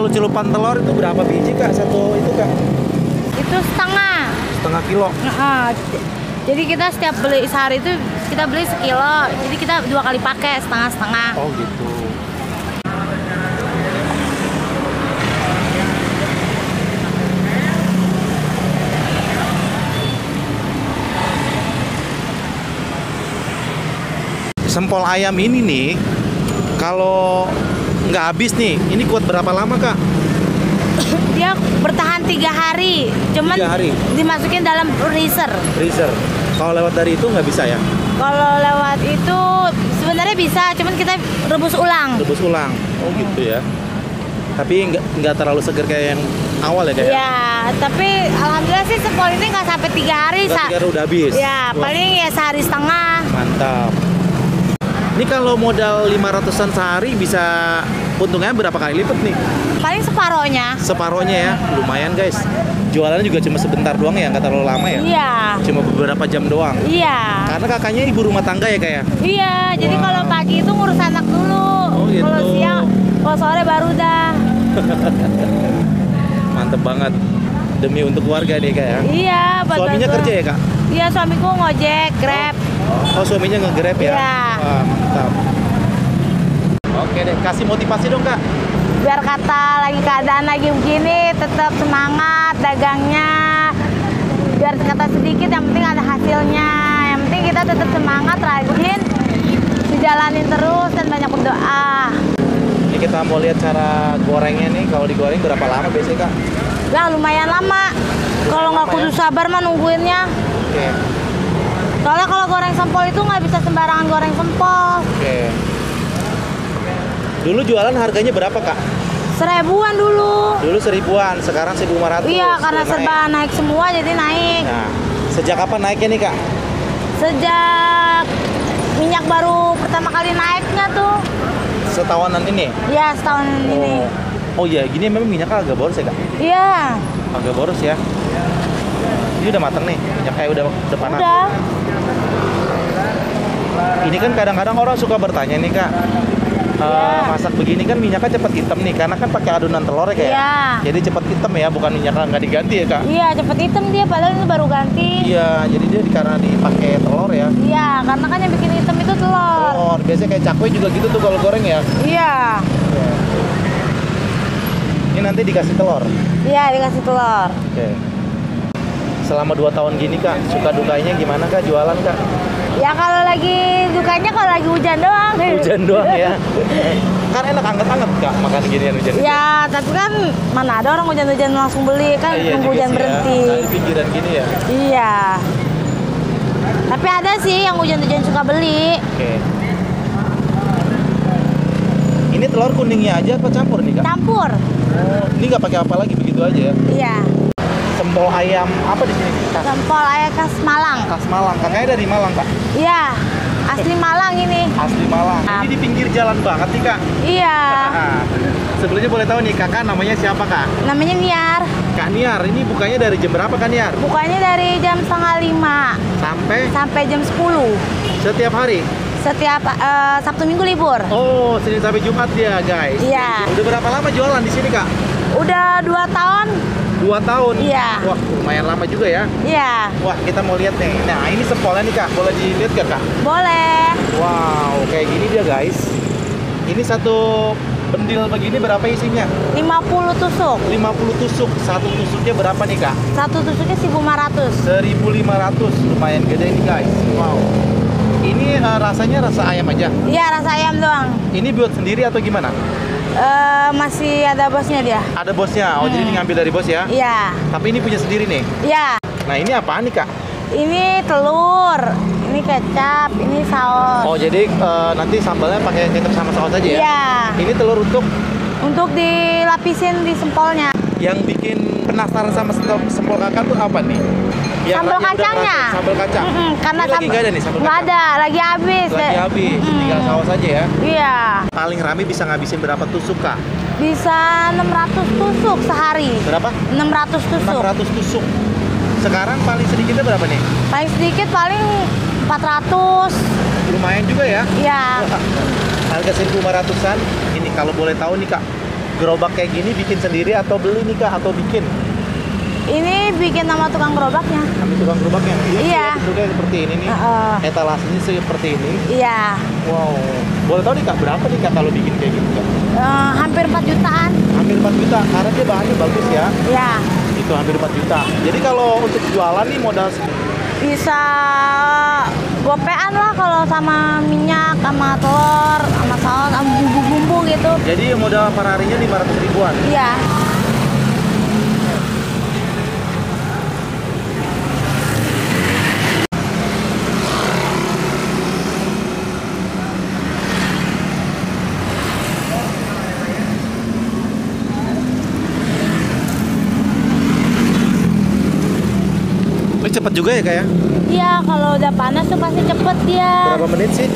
Kalau celupan telur itu berapa biji kak? Satu itu kak? Itu setengah. Setengah kilo. Jadi kita setiap beli sehari itu kita beli sekilo. Jadi kita 2 kali pakai setengah-setengah. Oh gitu. Sempol ayam ini nih, kalau nggak habis nih, ini kuat berapa lama kak? Dia bertahan 3 hari. Cuman 3 hari? dimasukin dalam freezer. Freezer. Kalau lewat dari itu nggak bisa ya? Kalau lewat itu sebenarnya bisa, cuman kita rebus ulang. Rebus ulang. Oh gitu ya. Tapi nggak terlalu seger kayak yang awal ya kayak? Ya, tapi alhamdulillah sih sempol ini nggak sampai 3 hari. 3 hari udah habis? Ya, paling ya sehari setengah. Mantap. Ini kalau modal 500-an sehari bisa untungnya berapa kali lipat nih? Paling separohnya. Separohnya ya, lumayan guys. Jualannya juga cuma sebentar doang ya, nggak terlalu lama ya? Iya. Cuma beberapa jam doang. Iya. Karena kakaknya ibu rumah tangga ya kayak? Iya, jadi Wow. kalau pagi itu ngurus anak dulu. Oh, gitu. Kalau siang, kalau sore baru dah. Mantep banget. Demi untuk keluarga nih kak ya? Iya, buat Suaminya bantu. kerja ya kak? Iya, suamiku ngojek, Grab. Oh suaminya nge-grab ya? Iya. Wah, mantap. Oke deh, kasih motivasi dong kak. Biar kata lagi keadaan lagi begini, tetap semangat dagangnya. Biar kata sedikit, yang penting ada hasilnya. Yang penting kita tetap semangat, rajin, dijalanin terus dan banyak berdoa. Ini kita mau lihat cara gorengnya nih. Kalau digoreng berapa lama biasanya kak? Lah lumayan lama. Kalau nggak lama kudu ya? sabar mah nungguinnya. Oke. Soalnya kalau goreng sempol itu nggak bisa sembarangan goreng sempol. Oke. Dulu jualan harganya berapa kak? 1000-an dulu. Dulu 1000-an, sekarang 1500. Iya, karena Udah serba naik semua jadi naik. Nah, sejak kapan naiknya nih kak? Sejak minyak baru pertama kali naiknya tuh. Setahunan ini? Ya, setahun ini. Oh iya, gini memang minyaknya agak boros ya kak? Iya. Agak boros ya. Ini udah mateng nih, minyaknya udah panas. Udah. Ini kan kadang-kadang orang suka bertanya nih kak, Iya. masak begini kan minyaknya cepet hitam nih, karena kan pakai adonan telur ya kayak. Iya. Jadi cepet hitam ya, bukan minyaknya nggak diganti ya kak? Iya, cepet hitam dia padahal itu baru ganti. Iya, jadi dia karena dipakai telur ya. Iya, karena kan yang bikin hitam itu telur. Telur, biasanya kayak cakwe juga gitu tuh kalau goreng ya. Iya. Ini nanti dikasih telur. Iya, dikasih telur. Oke. Selama 2 tahun gini kak, suka dukanya gimana kak jualan kak? Ya kalau lagi dukanya kalau lagi hujan doang. Hujan doang ya. Kan enak anget-anget kak makan ginian hujan. Ya, tapi kan mana ada orang hujan-hujan langsung beli kan nunggu hujan berhenti. Ya. Di pinggiran gini ya. Iya. Tapi ada sih yang hujan-hujan suka beli. Oke. Ini telur kuningnya aja apa campur nih kak? Campur. Oh, ini nggak pakai apa lagi begitu aja ya? Iya. Sempol ayam apa di sini? Kak? Sempol ayam khas Malang. Khas Malang. Kakaknya dari Malang kak? Iya. Asli Malang ini. Asli Malang. Ini di pinggir jalan banget nih kak. Iya. Nah, sebelumnya boleh tahu nih kakak namanya siapa kak? Namanya Niar. Kak Niar, ini bukanya dari jam berapa Kak Niar? Bukanya dari jam 4:30 sampai jam 10. Setiap hari? Setiap Sabtu Minggu libur. Oh, Senin sampai Jumat ya guys. Iya. Udah berapa lama jualan di sini kak? Udah 2 tahun. 2 tahun? Iya. Wah, lumayan lama juga ya. Iya. Wah, kita mau lihat nih. Nah, ini sempolnya nih kak, boleh dilihat gak kak? Boleh. Wow, kayak gini dia guys. Ini satu bendil begini berapa isinya? 50 tusuk. 50 tusuk. Satu tusuknya berapa nih kak? Satu tusuknya 1.500. 1.500. Lumayan gede nih guys. Wow. Ini rasanya rasa ayam aja? Iya, rasa ayam doang. Ini buat sendiri atau gimana? Masih ada bosnya dia. Ada bosnya? Oh, jadi ini ngambil dari bos ya? Iya. Tapi ini punya sendiri nih? Iya. Nah, ini apaan nih kak? Ini telur, ini kecap, ini saus. Oh, jadi nanti sambalnya pakai kecap sama saus aja ya? Iya. Ini telur Untuk dilapisin di sempolnya. yang bikin penasaran sama sempol kakak tuh apa nih? Sambal udah kacangnya. ngerasa sambal kacang. Karena ini lagi nggak ada nih sambal nggak kacang? ada, lagi habis. Lagi habis, tinggal saus aja ya? Iya. Paling rame bisa ngabisin berapa tusuk kak? Bisa 600 tusuk sehari. Berapa? 600 tusuk. 600 tusuk. Sekarang paling sedikitnya berapa nih? Paling sedikit paling 400. Lumayan juga ya? Iya. Harga 1.500-an. Ini kalau boleh tahu nih kak, gerobak kayak gini bikin sendiri atau beli nih Kak? Atau bikin? Ini bikin nama tukang gerobaknya. Kami tukang gerobaknya? Iya. Bentuknya seperti ini nih. Etalasenya seperti ini. Iya. Wow. Boleh tahu nih Kak, berapa nih Kak kalau bikin kayak gitu Kak? Hampir 4 jutaan. Hampir 4 juta, karena dia bahannya bagus ya. Iya. Itu hampir 4 juta. Jadi kalau untuk jualan nih modal Bisa gopean lah kalau sama minyak, sama telur, sama saus, sama bumbu-bumbu gitu. jadi modal per harinya 500 ribuan. Iya. Ini cepet juga ya Kak ya? Iya, kalau udah panas tuh pasti cepet dia. Berapa menit sih?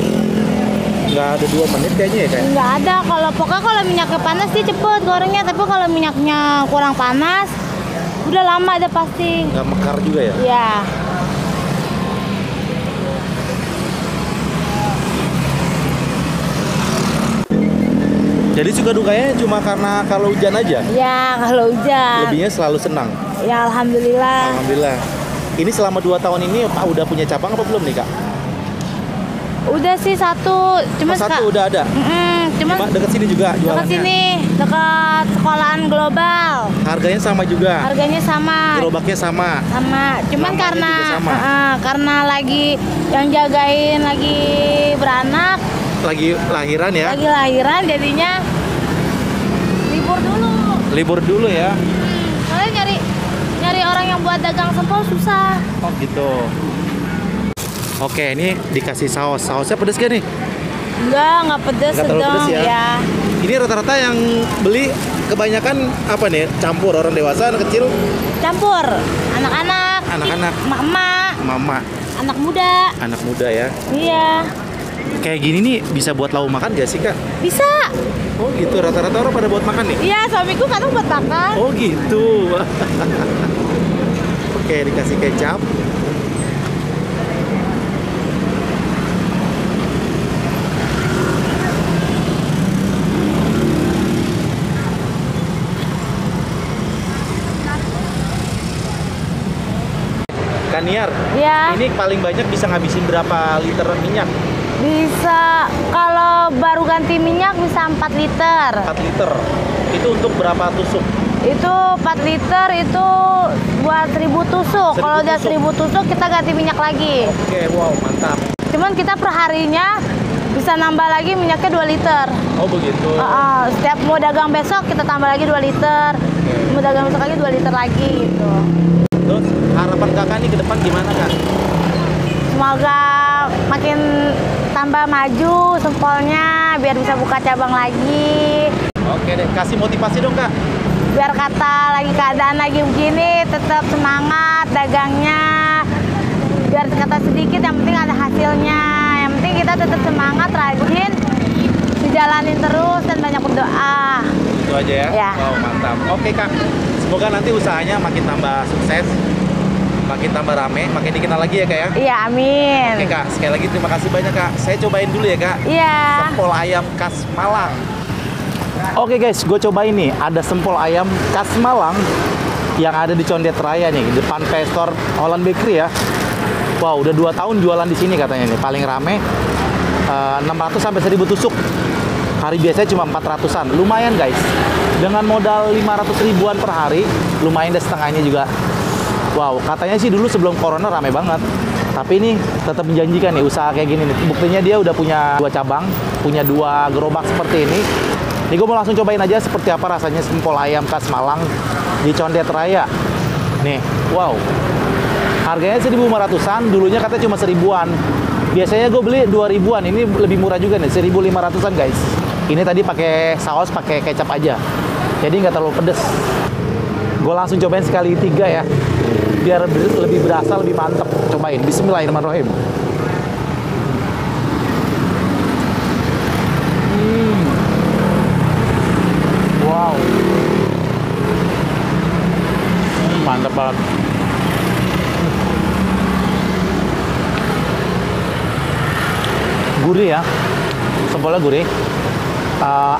Nggak ada 2 menit kayaknya ya Kak? Nggak ada, pokoknya kalau minyaknya panas sih cepet gorengnya, tapi kalau minyaknya kurang panas, udah lama ada pasti. Nggak mekar juga ya? Iya. Jadi suka dukanya cuma karena kalau hujan aja? Ya, kalau hujan. Lebihnya selalu senang? Ya, alhamdulillah. Alhamdulillah. Ini selama 2 tahun ini Pak udah punya cabang apa belum nih Kak? Udah sih satu, cuma Satu udah ada? cuma Deket sini juga jualannya? dekat sini, dekat sekolahan global. Harganya sama juga? Harganya sama. Gerobaknya sama? Sama. Cuman Namanya karena juga sama? karena lagi yang jagain lagi beranak, Lagi lahiran ya? lagi lahiran, jadinya libur dulu. Libur dulu ya? Soalnya nyari orang yang buat dagang sempol susah. Oh gitu. Oke, ini dikasih saus. Sausnya pedes gak nih? Nggak pedes, Nggak terlalu sedang pedes ya? Ini rata-rata yang beli kebanyakan apa nih? Campur orang dewasa, anak kecil, Campur. Anak-anak, anak-anak, emak-emak, mama, anak muda. anak muda ya. Iya. Kayak gini nih bisa buat lauk makan gak sih Kak? Bisa. Oh gitu, rata-rata orang pada buat makan nih? Iya, suamiku kadang buat makan. Oh gitu. Oke, dikasih kecap. Kaniar, Iya. ini paling banyak bisa ngabisin berapa liter minyak? Bisa, kalau baru ganti minyak bisa 4 liter. 4 liter. Itu untuk berapa tusuk? Itu 4 liter itu buat 1000 tusuk. 1000 Kalau udah tusuk. 1000 tusuk kita ganti minyak lagi. Oke, wow, mantap. Cuman kita per harinya bisa nambah lagi minyaknya 2 liter. Oh begitu. Setiap mau dagang besok kita tambah lagi 2 liter. Mau dagang besok lagi 2 liter lagi gitu. Terus harapan kakak nih ke depan gimana Kak? Semoga makin tambah maju sempolnya biar bisa buka cabang lagi. Oke deh, kasih motivasi dong Kak. Biar kata lagi keadaan lagi begini tetap semangat dagangnya. Biar kata sedikit yang penting ada hasilnya. Yang penting kita tetap semangat, rajin, dijalanin terus dan banyak berdoa. Itu aja ya? Ya. Wow, mantap. Oke Kak, semoga nanti usahanya makin tambah sukses, makin tambah rame, makin dikenal lagi ya Kak ya? Iya, amin. Oke Kak, sekali lagi terima kasih banyak Kak. Saya cobain dulu ya Kak. Iya. Sempol ayam khas Malang. Oke guys, gue cobain nih. Ada sempol ayam khas Malang yang ada di Condet Raya nih, di depan Pestor Holland Bakery ya. Wow, udah 2 tahun jualan di sini katanya nih. Paling rame 600 sampai 1000 tusuk. Hari biasanya cuma 400-an. Lumayan guys. Dengan modal 500 ribuan per hari, lumayan deh setengahnya juga. Wow, katanya sih dulu sebelum corona rame banget. Tapi ini tetap menjanjikan nih usaha kayak gini nih. Buktinya dia udah punya 2 cabang, punya 2 gerobak seperti ini. Nih gue mau langsung cobain aja seperti apa rasanya sempol ayam khas Malang di Condet Raya. Nih, wow. Harganya 1.500-an, dulunya katanya cuma 1.000-an. Biasanya gue beli 2.000-an, ini lebih murah juga nih, 1.500-an guys. Ini tadi pakai saus, pakai kecap aja. Jadi nggak terlalu pedes. Gue langsung cobain sekali 3 ya. Biar lebih berasa, lebih mantep. Cobain, bismillahirrahmanirrahim. Wow. Mantap banget. Gurih ya. Sempolnya gurih.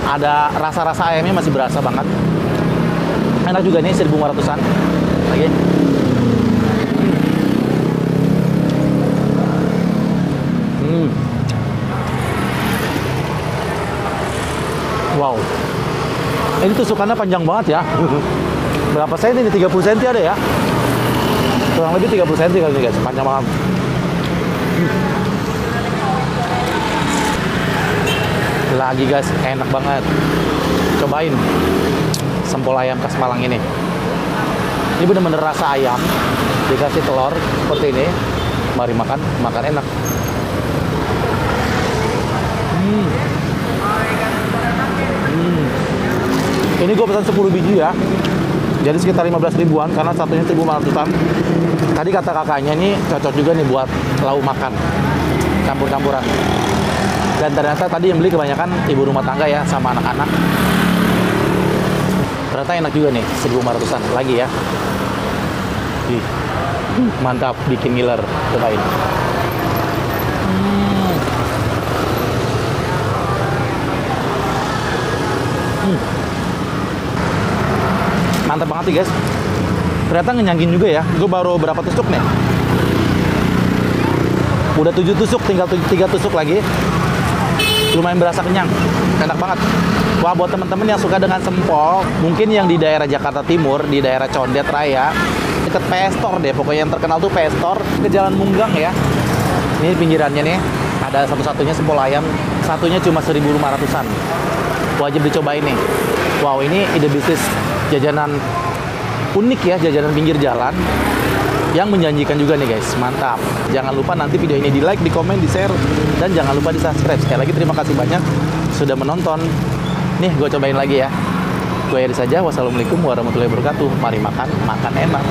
Ada rasa-rasa ayamnya masih berasa banget. Enak juga nih, 1.500-an. Lagi. Wow. Ini tusukannya panjang banget ya. Berapa senti ini? 30 cm ada ya? Kurang lebih 30 cm kali ini guys, panjang banget. Lagi guys, enak banget. Cobain sempol ayam khas Malang ini. Ini bener-bener rasa ayam, dikasih telur seperti ini. Mari makan, makan enak. Ini gue pesan 10 biji ya. Jadi sekitar 15 ribuan karena satunya 1.500-an. Tadi kata kakaknya ini cocok juga nih buat lauk makan. Campur-campuran. Dan ternyata tadi yang beli kebanyakan ibu rumah tangga ya sama anak-anak. Ternyata enak juga nih, 1.500-an lagi ya. Ih, mantap, bikin ngiler. Cobain. Mantap banget nih guys. Ternyata ngenyangin juga ya. Gue baru berapa tusuk nih? Udah 7 tusuk, tinggal 3 tusuk lagi. Lumayan berasa kenyang. Enak banget. Wah, buat teman-teman yang suka dengan sempol, mungkin yang di daerah Jakarta Timur, di daerah Condet Raya, deket Pestor deh. Pokoknya yang terkenal tuh Pestor, ke Jalan Munggang ya. Ini pinggirannya nih. Ada satu-satunya sempol ayam, satunya cuma 1.500-an. Wajib dicobain nih. Wow, ini ide bisnis jajanan unik ya, jajanan pinggir jalan yang menjanjikan juga nih guys. Mantap. Jangan lupa nanti video ini di like, di komen, di share, dan jangan lupa di subscribe. Sekali lagi terima kasih banyak sudah menonton. Nih gue cobain lagi ya. Gue Eri saja. Wassalamualaikum warahmatullahi wabarakatuh. Mari makan, makan enak.